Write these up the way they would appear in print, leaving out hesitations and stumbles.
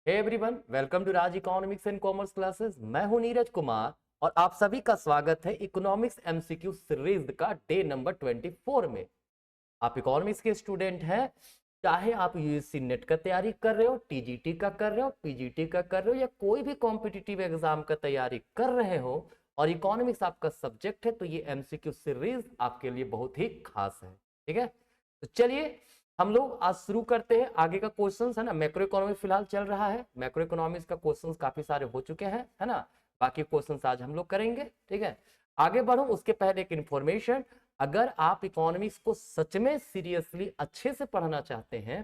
Hey everyone, welcome to Raj economics and commerce classes. मैं हूं नीरज कुमार और आप सभी का स्वागत है इकोनॉमिक्स एमसीक्यू सीरीज का डे नंबर 24 में। आप इकोनॉमिक्स के स्टूडेंट हैं, चाहे आप यूजीसी नेट का तैयारी कर रहे हो, टीजीटी का कर रहे हो, पीजीटी का कर रहे हो या कोई भी कॉम्पिटिटिव एग्जाम का तैयारी कर रहे हो और इकोनॉमिक्स आपका सब्जेक्ट है, तो ये एमसीक्यू सीरीज आपके लिए बहुत ही खास है। ठीक है, तो चलिए हम लोग आज शुरू करते हैं। आगे का क्वेश्चंस है ना, मैक्रो इकोनॉमिक फिलहाल चल रहा है, मैक्रो इकोनॉमिक्स का क्वेश्चंस काफी सारे हो चुके हैं, है ना। बाकी क्वेश्चंस आज हम लोग करेंगे। ठीक है, आगे बढ़ो उसके पहले एक इंफॉर्मेशन, अगर आप इकोनॉमिक्स को सच में सीरियसली अच्छे से पढ़ना चाहते हैं,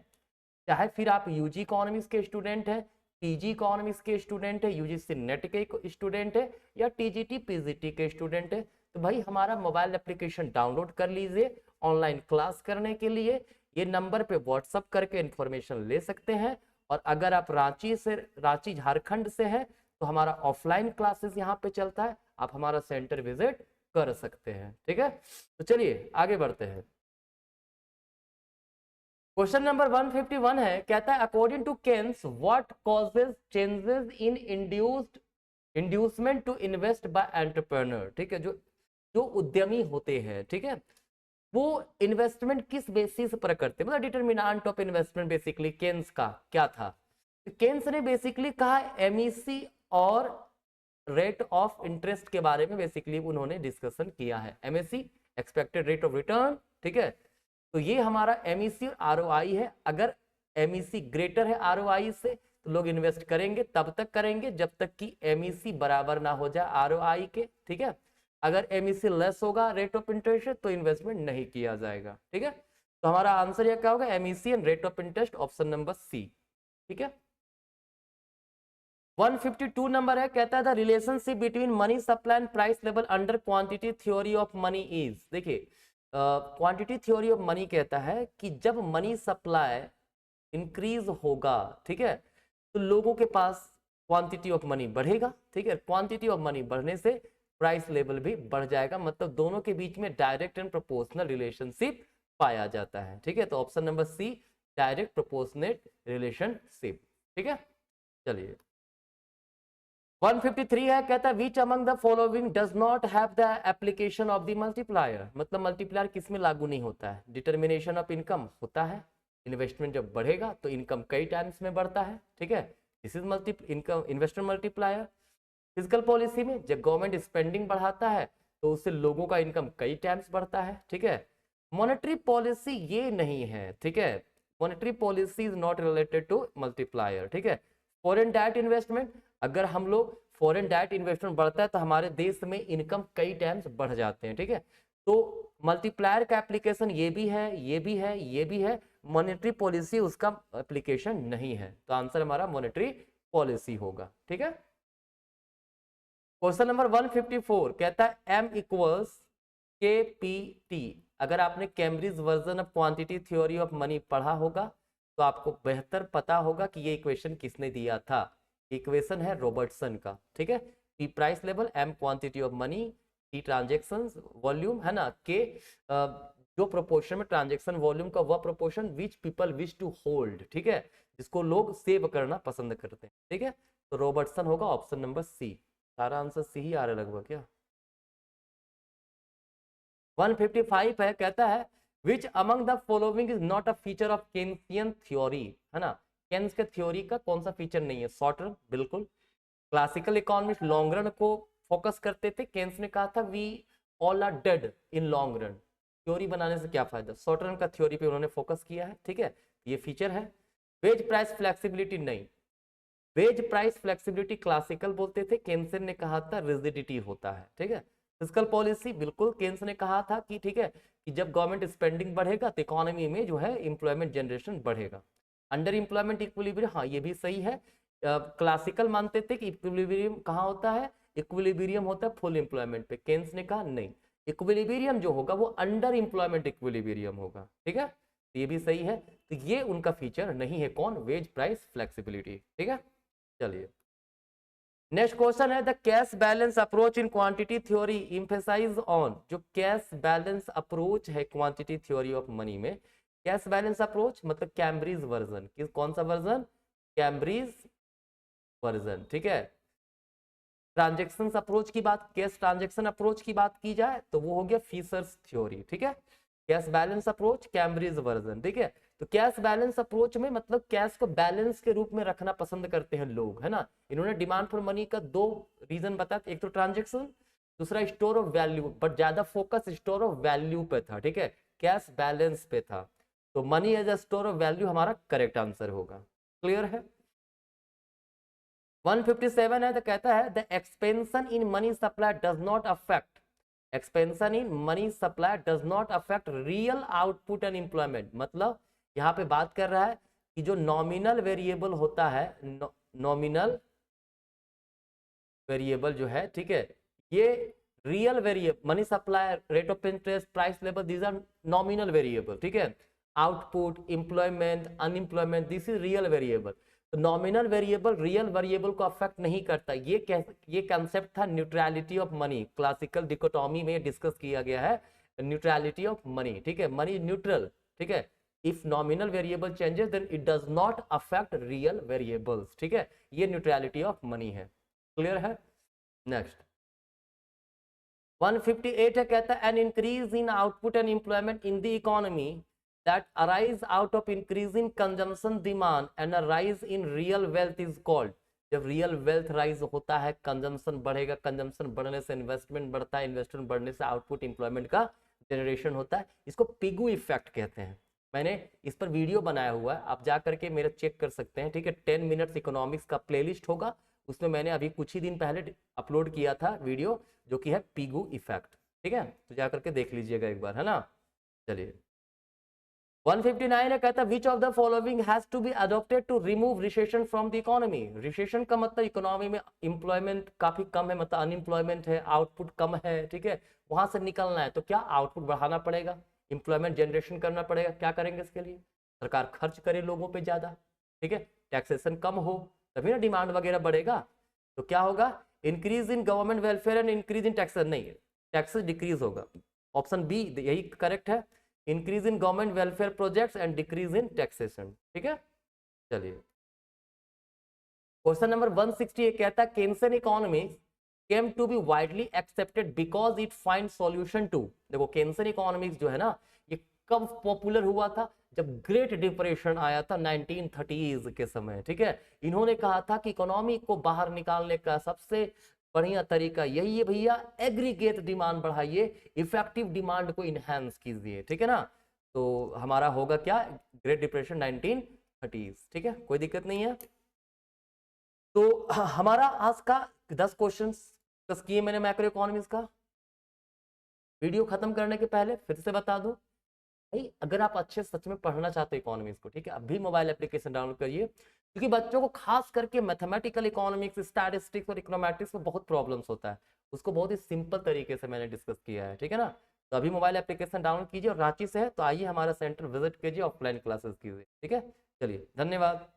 चाहे फिर आप यूजी इकोनॉमिक्स के स्टूडेंट हैं, पीजी इकोनॉमिक्स के स्टूडेंट है, यूजीसी नेट के स्टूडेंट है या टीजीटी पीजीटी के स्टूडेंट है, तो भाई हमारा मोबाइल एप्लीकेशन डाउनलोड कर लीजिए। ऑनलाइन क्लास करने के लिए ये नंबर पे व्हाट्सअप करके इंफॉर्मेशन ले सकते हैं। और अगर आप रांची झारखंड से हैं तो हमारा ऑफलाइन क्लासेस यहाँ पे चलता है, आप हमारा सेंटर विजिट कर सकते हैं। ठीक है, तो चलिए आगे बढ़ते हैं। क्वेश्चन नंबर 151 है, कहता है according to Keynes what causes changes in inducement to invest by entrepreneur. ठीक है, जो जो उद्यमी होते हैं, ठीक है, वो इन्वेस्टमेंट किस बेसिस पर करते हैं, मतलब determinant of investment basically Keynes का क्या था। केन्स ने बेसिकली कहा एमईसी और रेट ऑफ इंटरेस्ट के बारे में बेसिकली उन्होंने डिस्कशन किया है। MSc expected rate of return, ठीक है, तो ये हमारा एमईसी और आरओआई है। अगर एमईसी ग्रेटर है आरओआई से तो लोग इन्वेस्ट करेंगे, तब तक करेंगे जब तक कि एमईसी बराबर ना हो जाए आरओआई के। ठीक है, अगर एमईसी लेस होगा रेट ऑफ इंटरेस्ट तो इन्वेस्टमेंट नहीं किया जाएगा। ठीक है, तो हमारा आंसर यह क्या होगा, MEC and rate of interest, option number C. ठीक है, 152 नंबर है, कहता है the relationship between money supply and price level under quantity theory of money is. देखिए, क्वांटिटी थ्योरी ऑफ मनी कहता है कि जब मनी सप्लाई इंक्रीज होगा, ठीक है, तो लोगों के पास क्वांटिटी ऑफ मनी बढ़ेगा। ठीक है, क्वांटिटी ऑफ मनी बढ़ने से प्राइस लेवल भी बढ़ जाएगा, मतलब दोनों के बीच में डायरेक्ट एंड प्रोपोर्शनल रिलेशनशिप पाया जाता है। ठीक है, तो option number C, direct proportionate relationship. ठीक है, चलिए 153 है, कहता है which among the following does not have the application of the multiplier. मतलब मल्टीप्लायर किस में लागू नहीं होता है, डिटर्मिनेशन ऑफ इनकम होता है। इन्वेस्टमेंट जब बढ़ेगा तो इनकम कई टाइम्स में बढ़ता है। ठीक है, this is multi income investment multiplier. Physical policy में जब गवर्नमेंट स्पेंडिंग बढ़ाता है तो उससे लोगों का इनकम कई टाइम्स बढ़ता है। ठीक है, मॉनेटरी पॉलिसी ये नहीं है। ठीक है, monetary policy is not related to multiplier. ठीक है, फॉरेन डायरेक्ट इन्वेस्टमेंट, अगर हम लोग फॉरेन डायरेक्ट इन्वेस्टमेंट बढ़ता है तो हमारे देश में इनकम कई टाइम्स बढ़ जाते हैं। ठीक है, तो मल्टीप्लायर का एप्लीकेशन ये भी है, ये भी है, ये भी है, मॉनेटरी पॉलिसी उसका एप्लीकेशन नहीं है, तो आंसर हमारा मॉनेटरी पॉलिसी होगा। ठीक है, क्वेश्चन नंबर 154 कहता है m इक्वल्स के पी टी। अगर आपने Cambridge version of quantity theory of money पढ़ा होगा तो आपको बेहतर पता होगा कि ये इक्वेशन किसने दिया था। इक्वेशन है रॉबर्टसन का। ठीक है, P price level, M quantity of money, T transaction volume, है ना, के जो प्रोपोर्शन में ट्रांजेक्शन वॉल्यूम का वह proportion which people wish to hold. ठीक है, जिसको लोग सेव करना पसंद करते हैं। ठीक है, तो रॉबर्टसन होगा ऑप्शन नंबर सी। सारा आंसर सी ही आ रहा है लगभग क्या। 155 है, कहता है which among the following is not a feature of Keynesian theory. है ना, केन्स के थ्योरी का कौन सा फीचर नहीं है, शॉर्ट रन, बिल्कुल। क्लासिकल इकोनॉमिस्ट लॉन्ग रन को फोकस करते थे, केन्स ने कहा था we all are dead in long run, theory बनाने से क्या फायदा, शॉर्ट रन का थ्योरी पे उन्होंने फोकस किया है। ठीक है, ये फीचर है। वेज प्राइस फ्लेक्सिबिलिटी नहीं, वेज प्राइस फ्लेक्सिबिलिटी क्लासिकल बोलते थे, केन्सन ने कहा था रिजिडिटी होता है। ठीक है, फिस्कल पॉलिसी बिल्कुल केन्स ने कहा था कि ठीक है कि जब गवर्नमेंट स्पेंडिंग बढ़ेगा तो इकोनॉमी में जो है एम्प्लॉयमेंट जनरेशन बढ़ेगा। अंडर एम्प्लॉयमेंट इक्विलिब्रियम, हाँ ये भी सही है। क्लासिकल मानते थे कि इक्विलिब्रियम कहाँ होता है, इक्विलिब्रियम होता है फुल एम्प्लॉयमेंट पे। केन्स ने कहा नहीं, इक्विलिब्रियम जो होगा वो अंडर एम्प्लॉयमेंट इक्विलिब्रियम होगा। ठीक है, तो ये भी सही है, तो ये उनका फीचर नहीं है कौन, वेज प्राइस फ्लेक्सिबिलिटी। ठीक है, चलिए नेक्स्ट क्वेश्चन है the cash balance approach in quantity theory emphasis on. जो कैश बैलेंस अप्रोच है क्वांटिटी थ्योरी ऑफ मनी में, कैश बैलेंस अप्रोच मतलब कैम्ब्रिज वर्जन, किस कौन सा वर्जन, कैम्ब्रिज वर्जन, ठीक है। ट्रांजेक्शन अप्रोच की बात, कैश ट्रांजेक्शन अप्रोच की बात की जाए तो वो हो गया फिशर्स थ्योरी, ठीक है। Cash balance approach Cambridge version, ठीक है। तो कैश बैलेंस अप्रोच में मतलब कैश को बैलेंस के रूप में रखना पसंद करते हैं लोग, है ना। इन्होंने डिमांड फॉर मनी का दो रीजन बताया, एक तो ट्रांजेक्शन, दूसरा स्टोर ऑफ वैल्यू, बट ज्यादा फोकस स्टोर ऑफ वैल्यू पे था, ठीक है, कैश बैलेंस पे था। तो money as a store of value हमारा करेक्ट आंसर होगा। क्लियर है। 157 है तो कहता है the expansion in money supply does not affect, expansion in money supply does not affect real output and employment. मतलब यहाँ पे बात कर रहा है कि जो नॉमिनल वेरिएबल होता है, नॉमिनल वेरिएबल जो है, ठीक है, ये real variable, money supply, rate of interest, price level, these are nominal variable, ठीक है। Output, employment, unemployment, this is real variable. तो नॉमिनल वेरिएबल रियल वेरिएबल को अफेक्ट नहीं करता। ये कंसेप्ट था neutrality of money, classical dichotomy में discuss किया गया है न्यूट्रलिटी ऑफ मनी, ठीक है, मनी न्यूट्रल, ठीक है। If nominal variable changes then it does not affect real variables, ठीक है, ये न्यूट्रलिटी ऑफ मनी है। क्लियर है। नेक्स्ट 158 है, कहता है an increase in output and employment in the economy that arise out of increasing consumption demand and a rise in real wealth is called। जब real wealth rise होता है, consumption बढ़ेगा, consumption बढ़ने से इन्वेस्टमेंट बढ़ता है, इन्वेस्टमेंट बढ़ने से आउटपुट एम्प्लॉयमेंट का जनरेशन होता है, इसको पिगू इफेक्ट कहते हैं। मैंने इस पर वीडियो बनाया हुआ है, आप जा करके मेरा चेक कर सकते हैं, ठीक है। 10 मिनट्स इकोनॉमिक्स का प्लेलिस्ट होगा, उसमें मैंने अभी कुछ ही दिन पहले अपलोड किया था वीडियो, जो कि है पिगू इफेक्ट, ठीक है, तो जा करके देख लीजिएगा एक बार, है ना। चलिए 159 है, कहता है which of the following has to be adopted to remove recession from the economy. Recession का मतलब इकोनॉमी में एम्प्लॉयमेंट काफी कम है, मतलब अनएम्प्लॉयमेंट है, आउटपुट कम है, ठीक है, वहां से निकलना है तो क्या आउटपुट बढ़ाना पड़ेगा, एम्प्लॉयमेंट जनरेशन करना पड़ेगा। क्या करेंगे इसके लिए, सरकार खर्च करे लोगों पे ज्यादा, ठीक है, टैक्सेशन कम हो तभी ना डिमांड वगैरह बढ़ेगा। तो क्या होगा, increase in government welfare and increase in taxes, नहीं, टैक्सेस डिक्रीज होगा। ऑप्शन बी यही करेक्ट है, increase in government welfare projects and decrease in taxation, ठीक है। चलिए क्वेश्चन नंबर 168 कहता है Keynesian economics came to be widely accepted because it find solution to. देखो केन्सन इकोनॉमिक्स जो है ना, ये कब पॉपुलर हुआ था, जब ग्रेट डिप्रेशन आया था 1930s के समय, ठीक है। इन्होंने कहा था कि इकोनॉमी को बाहर निकालने का सबसे बढ़िया तरीका यही है भैया, एग्रीगेट डिमांड बढ़ाइए, इफेक्टिव डिमांड को इनहेंस कीजिए, ठीक है ना। तो हमारा होगा क्या, ग्रेट डिप्रेशन 1930s, ठीक है, कोई दिक्कत नहीं है। तो हमारा आज का 10 क्वेश्चन डिस्कस किए मैंने मैक्रो इकोनॉमिक्स का। वीडियो खत्म करने के पहले फिर से बता दूं भाई, अगर आप अच्छे सच में पढ़ना चाहते हो इकोनॉमिक्स को, ठीक है, अभी मोबाइल एप्लीकेशन डाउनलोड करिए, क्योंकि बच्चों को खास करके मैथमेटिकल इकोनॉमिक्स, स्टैटिस्टिक्स और इकोनॉमेट्रिक्स में बहुत प्रॉब्लम्स होता है, उसको बहुत ही सिंपल तरीके से मैंने डिस्कस किया है, ठीक है ना। तो अभी मोबाइल एप्लीकेशन डाउनलोड कीजिए, और रांची से है तो आइए हमारा सेंटर विजिट कीजिए, ऑफलाइन क्लासेस कीजिए, ठीक है। चलिए धन्यवाद।